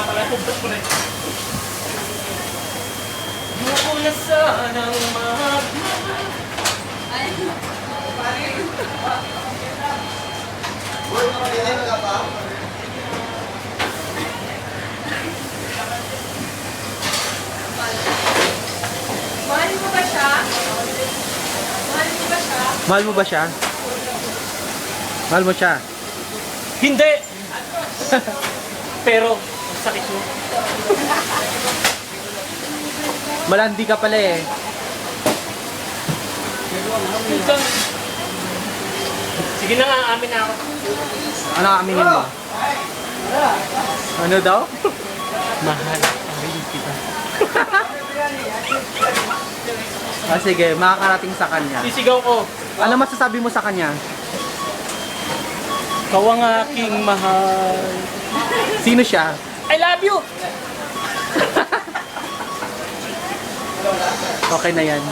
pala, pupunta ko rin. Gusto na sanang magmahal. Mahal mo ba siya? Mahal mo ba siya? Mahal mo ba siya? Mahal mo siya? Hindi! Pero, ang sakit mo. Malandi ka pala eh. Sige na nga, amin na ako. Ano aminin mo? Ano daw? Mahal pa rin kita. Ah, sige, makakarating sa kanya. Sisigaw ko. Ano masasabi mo sa kanya? Ikaw ang aking mahal. Sino siya? I love you! Okay na yan.